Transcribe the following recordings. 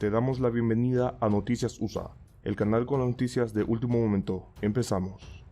Te damos la bienvenida a Noticias USA, el canal con las noticias de último momento. Empezamos.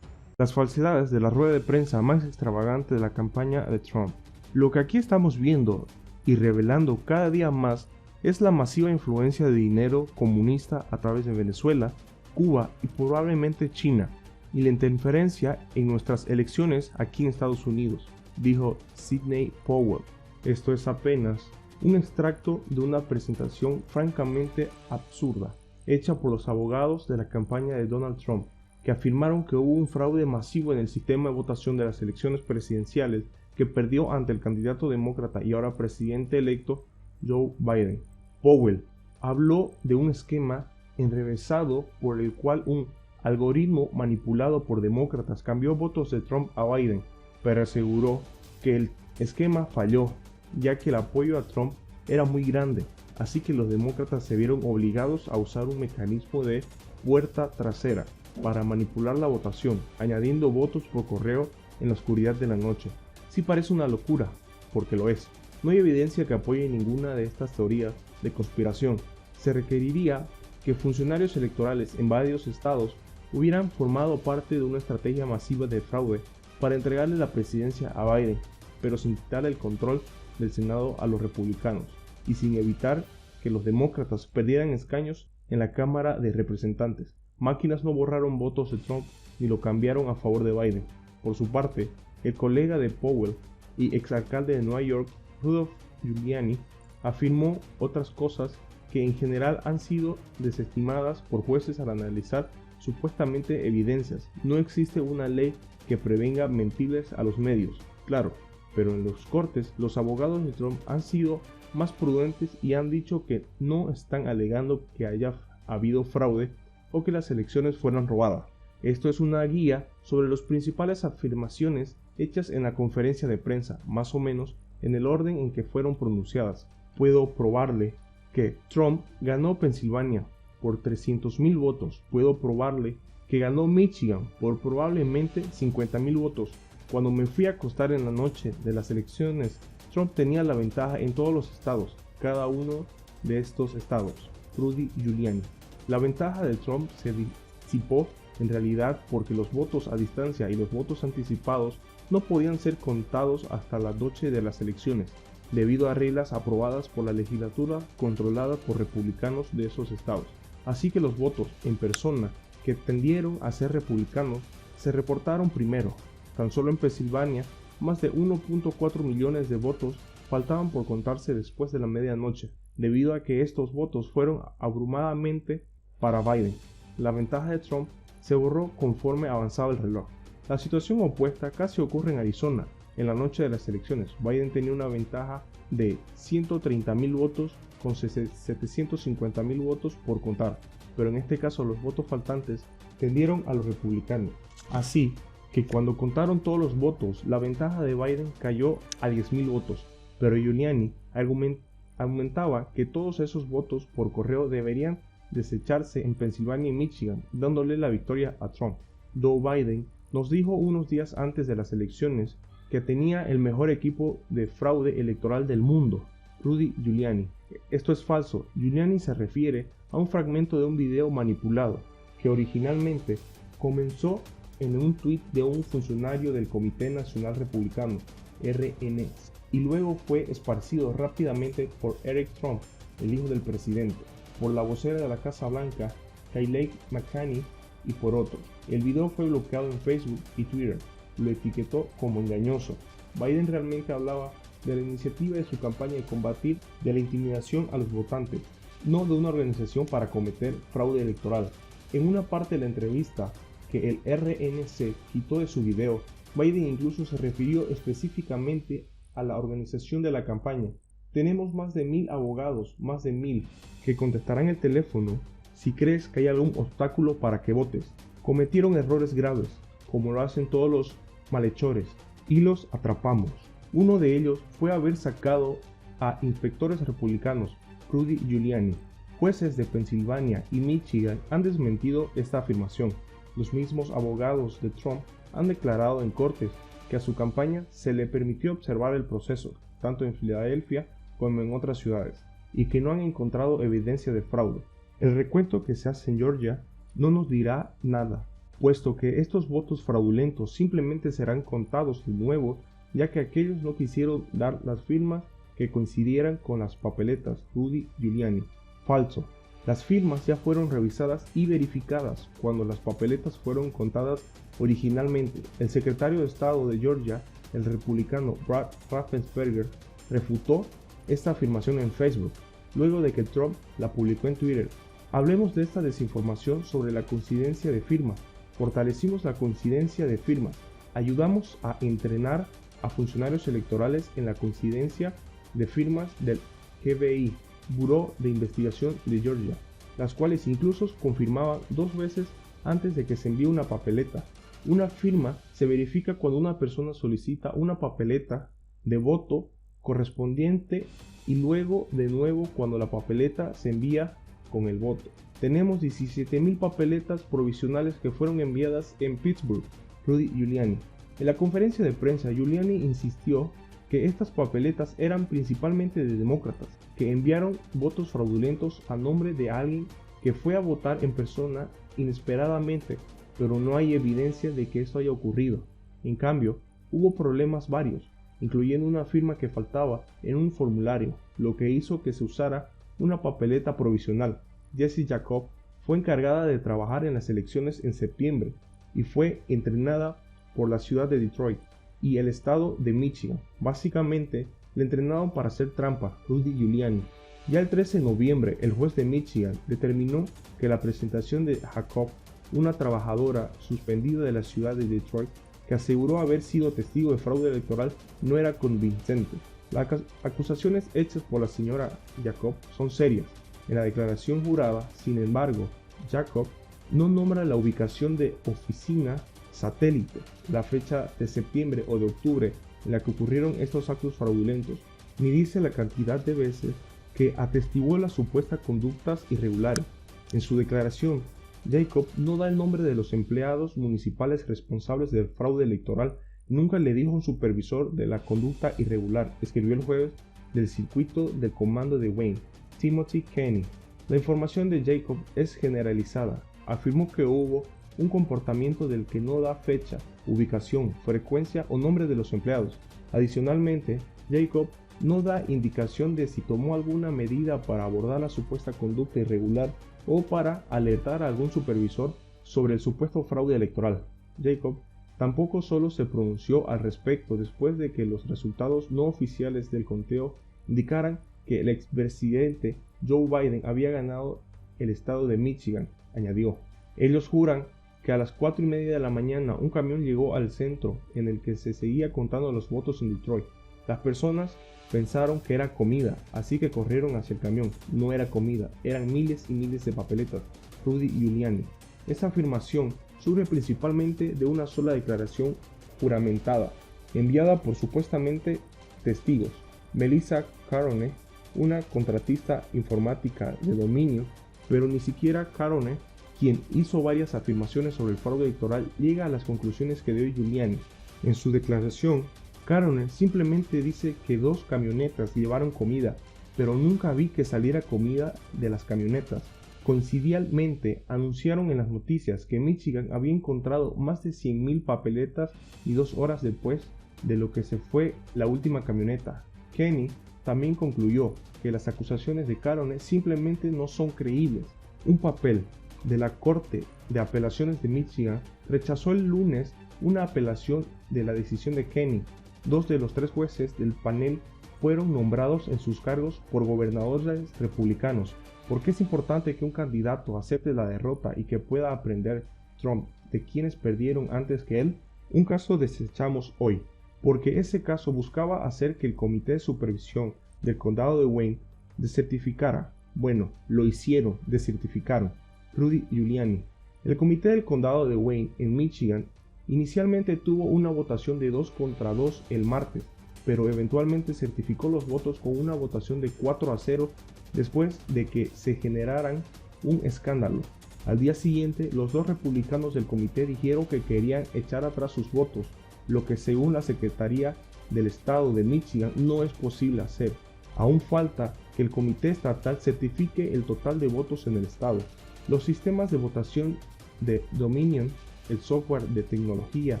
Las falsedades de la rueda de prensa más extravagante de la campaña de Trump. Lo que aquí estamos viendo y revelando cada día más es la masiva influencia de dinero comunista a través de Venezuela, Cuba y probablemente China, y la interferencia en nuestras elecciones aquí en Estados Unidos, dijo Sidney Powell. Esto es apenas un extracto de una presentación francamente absurda, hecha por los abogados de la campaña de Donald Trump, que afirmaron que hubo un fraude masivo en el sistema de votación de las elecciones presidenciales que perdió ante el candidato demócrata y ahora presidente electo Joe Biden. Powell habló de un esquema enrevesado por el cual un algoritmo manipulado por demócratas cambió votos de Trump a Biden, pero aseguró que el esquema falló, ya que el apoyo a Trump era muy grande, así que los demócratas se vieron obligados a usar un mecanismo de puerta trasera para manipular la votación, añadiendo votos por correo en la oscuridad de la noche. Sí parece una locura, porque lo es. No hay evidencia que apoye ninguna de estas teorías de conspiración. Se requeriría que funcionarios electorales en varios estados hubieran formado parte de una estrategia masiva de fraude para entregarle la presidencia a Biden, pero sin quitarle el control del Senado a los republicanos y sin evitar que los demócratas perdieran escaños en la Cámara de Representantes. Máquinas no borraron votos de Trump ni lo cambiaron a favor de Biden. Por su parte, el colega de Powell y exalcalde de Nueva York, Rudolph Giuliani, afirmó otras cosas que en general han sido desestimadas por jueces al analizar supuestamente evidencias. No existe una ley que prevenga mentirles a los medios, claro, pero en los cortes los abogados de Trump han sido más prudentes y han dicho que no están alegando que haya habido fraude o que las elecciones fueran robadas. Esto es una guía sobre las principales afirmaciones hechas en la conferencia de prensa, más o menos en el orden en que fueron pronunciadas. Puedo probarle que Trump ganó Pensilvania por 300,000 votos. Puedo probarle que ganó Michigan por probablemente 50,000 votos. Cuando me fui a acostar en la noche de las elecciones, Trump tenía la ventaja en todos los estados, cada uno de estos estados. Rudy Giuliani. La ventaja de Trump se disipó en realidad porque los votos a distancia y los votos anticipados no podían ser contados hasta la noche de las elecciones, debido a reglas aprobadas por la legislatura controlada por republicanos de esos estados. Así que los votos en persona que tendieron a ser republicanos se reportaron primero. Tan solo en Pensilvania, más de 1.4 millones de votos faltaban por contarse después de la medianoche, debido a que estos votos fueron abrumadamente para Biden. La ventaja de Trump se borró conforme avanzaba el reloj. La situación opuesta casi ocurre en Arizona. En la noche de las elecciones, Biden tenía una ventaja de 130,000 votos con 750,000 votos por contar, pero en este caso los votos faltantes tendieron a los republicanos. Así que cuando contaron todos los votos, la ventaja de Biden cayó a 10,000 votos, pero Giuliani argumentaba que todos esos votos por correo deberían desecharse en Pensilvania y Michigan, dándole la victoria a Trump. Joe Biden nos dijo unos días antes de las elecciones que tenía el mejor equipo de fraude electoral del mundo. Rudy Giuliani. Esto es falso. Giuliani se refiere a un fragmento de un video manipulado que originalmente comenzó en un tuit de un funcionario del Comité Nacional Republicano, RNC, y luego fue esparcido rápidamente por Eric Trump, el hijo del presidente, por la vocera de la Casa Blanca, Kayleigh McEnany, y por otros. El video fue bloqueado en Facebook y Twitter. Lo etiquetó como engañoso. Biden realmente hablaba de la iniciativa de su campaña de combatir de la intimidación a los votantes, no de una organización para cometer fraude electoral. En una parte de la entrevista que el RNC quitó de su video, Biden incluso se refirió específicamente a la organización de la campaña. Tenemos más de 1,000 abogados, más de 1,000, que contestarán el teléfono si crees que hay algún obstáculo para que votes. Cometieron errores graves, como lo hacen todos los malhechores, y los atrapamos. Uno de ellos fue haber sacado a inspectores republicanos, Rudy Giuliani. Jueces de Pensilvania y Michigan han desmentido esta afirmación. Los mismos abogados de Trump han declarado en cortes que a su campaña se le permitió observar el proceso, tanto en Filadelfia como en otras ciudades, y que no han encontrado evidencia de fraude. El recuento que se hace en Georgia no nos dirá nada, puesto que estos votos fraudulentos simplemente serán contados de nuevo, ya que aquellos no quisieron dar las firmas que coincidieran con las papeletas Rudy Giuliani. Falso. Las firmas ya fueron revisadas y verificadas cuando las papeletas fueron contadas originalmente. El secretario de Estado de Georgia, el republicano Brad Raffensperger, refutó esta afirmación en Facebook, luego de que Trump la publicó en Twitter. Hablemos de esta desinformación sobre la coincidencia de firmas. Fortalecimos la coincidencia de firmas. Ayudamos a entrenar a funcionarios electorales en la coincidencia de firmas del FBI, Buró de Investigación de Georgia, las cuales incluso confirmaban 2 veces antes de que se envíe una papeleta. Una firma se verifica cuando una persona solicita una papeleta de voto correspondiente y luego de nuevo cuando la papeleta se envía con el voto. Tenemos 17,000 papeletas provisionales que fueron enviadas en Pittsburgh, Rudy Giuliani. En la conferencia de prensa, Giuliani insistió que estas papeletas eran principalmente de demócratas, que enviaron votos fraudulentos a nombre de alguien que fue a votar en persona inesperadamente, pero no hay evidencia de que esto haya ocurrido. En cambio, hubo problemas varios, incluyendo una firma que faltaba en un formulario, lo que hizo que se usara una papeleta provisional. Jessie Jacob fue encargada de trabajar en las elecciones en septiembre y fue entrenada por la ciudad de Detroit y el estado de Michigan. Básicamente, le entrenaron para hacer trampa, Rudy Giuliani. Ya el 13 de noviembre, el juez de Michigan determinó que la presentación de Jacob, una trabajadora suspendida de la ciudad de Detroit, que aseguró haber sido testigo de fraude electoral, no era convincente. Las acusaciones hechas por la señora Jacob son serias. En la declaración jurada, sin embargo, Jacob no nombra la ubicación de oficina satélite, la fecha de septiembre o de octubre en la que ocurrieron estos actos fraudulentos, ni dice la cantidad de veces que atestiguó las supuestas conductas irregulares. En su declaración, Jacob no da el nombre de los empleados municipales responsables del fraude electoral. Nunca le dijo a un supervisor de la conducta irregular, escribió el juez del circuito del comando de Wayne, Timothy Kenny. La información de Jacob es generalizada. Afirmó que hubo un comportamiento del que no da fecha, ubicación, frecuencia o nombre de los empleados. Adicionalmente, Jacob no da indicación de si tomó alguna medida para abordar la supuesta conducta irregular o para alertar a algún supervisor sobre el supuesto fraude electoral. Jacob tampoco solo se pronunció al respecto después de que los resultados no oficiales del conteo indicaran que el expresidente Joe Biden había ganado el estado de Michigan, añadió. Ellos juran que a las 4:30 de la mañana un camión llegó al centro en el que se seguía contando los votos en Detroit. Las personas pensaron que era comida, así que corrieron hacia el camión. No era comida, eran miles y miles de papeletas. Rudy Giuliani. Esta afirmación surge principalmente de una sola declaración juramentada, enviada por supuestamente testigos. Melissa Carone, una contratista informática de dominio, pero ni siquiera Carone, quien hizo varias afirmaciones sobre el fraude electoral, llega a las conclusiones que dio Giuliani. En su declaración, Carone simplemente dice que 2 camionetas llevaron comida, pero nunca vi que saliera comida de las camionetas. Coincidentalmente, anunciaron en las noticias que Michigan había encontrado más de 100,000 papeletas y 2 horas después de lo que se fue la última camioneta. Kenny también concluyó que las acusaciones de Carone simplemente no son creíbles. Un papel de la Corte de Apelaciones de Michigan rechazó el lunes una apelación de la decisión de Kenny. 2 de los 3 jueces del panel fueron nombrados en sus cargos por gobernadores republicanos. ¿Por qué es importante que un candidato acepte la derrota y que pueda aprender Trump de quienes perdieron antes que él? Un caso desechamos hoy, porque ese caso buscaba hacer que el Comité de Supervisión del Condado de Wayne desertificara. Bueno, lo hicieron, desertificaron. Rudy Giuliani. El Comité del Condado de Wayne en Michigan inicialmente tuvo una votación de 2 contra 2 el martes, pero eventualmente certificó los votos con una votación de 4-0 después de que se generaran un escándalo. Al día siguiente, los 2 republicanos del comité dijeron que querían echar atrás sus votos, lo que según la Secretaría del Estado de Michigan no es posible hacer. Aún falta que el comité estatal certifique el total de votos en el estado. Los sistemas de votación de Dominion, el software de tecnología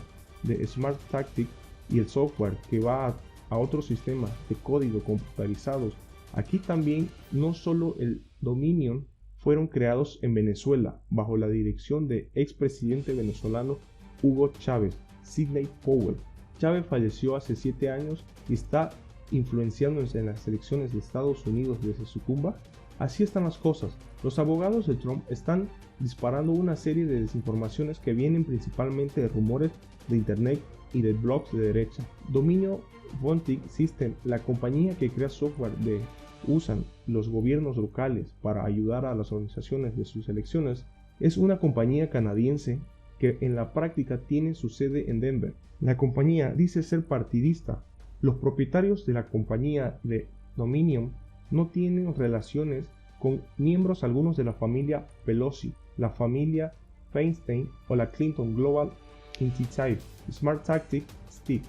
de Smart Tactic y el software que va a otros sistemas de código computarizados. Aquí también no solo el Dominion fueron creados en Venezuela bajo la dirección del expresidente venezolano Hugo Chávez, Sidney Powell. Chávez falleció hace 7 años y está influenciándose en las elecciones de Estados Unidos desde su tumba. Así están las cosas. Los abogados de Trump están disparando una serie de desinformaciones que vienen principalmente de rumores de internet y de blogs de derecha. Dominion Voting System, la compañía que crea software que usan los gobiernos locales para ayudar a las organizaciones de sus elecciones, es una compañía canadiense que en la práctica tiene su sede en Denver. La compañía dice ser partidista. Los propietarios de la compañía de Dominion no tienen relaciones con miembros algunos de la familia Pelosi, la familia Feinstein o la Clinton Global Insight, Smart Tactic, Steve,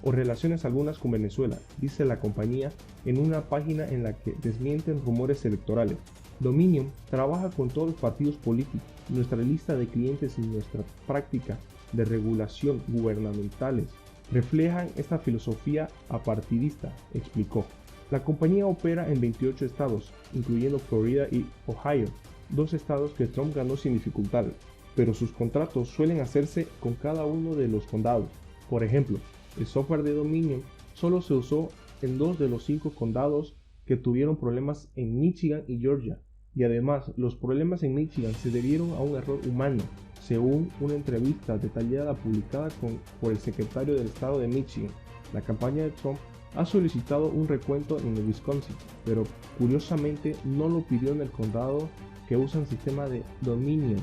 o relaciones algunas con Venezuela, dice la compañía en una página en la que desmienten rumores electorales. Dominion trabaja con todos los partidos políticos. Nuestra lista de clientes y nuestra práctica de regulación gubernamentales reflejan esta filosofía apartidista, explicó. La compañía opera en 28 estados, incluyendo Florida y Ohio, 2 estados que Trump ganó sin dificultad, pero sus contratos suelen hacerse con cada uno de los condados. Por ejemplo, el software de Dominion solo se usó en 2 de los 5 condados que tuvieron problemas en Michigan y Georgia, y además los problemas en Michigan se debieron a un error humano, según una entrevista detallada publicada por el secretario del estado de Michigan. La campaña de Trump ha solicitado un recuento en el Wisconsin, pero curiosamente no lo pidió en el condado que usa el sistema de Dominion.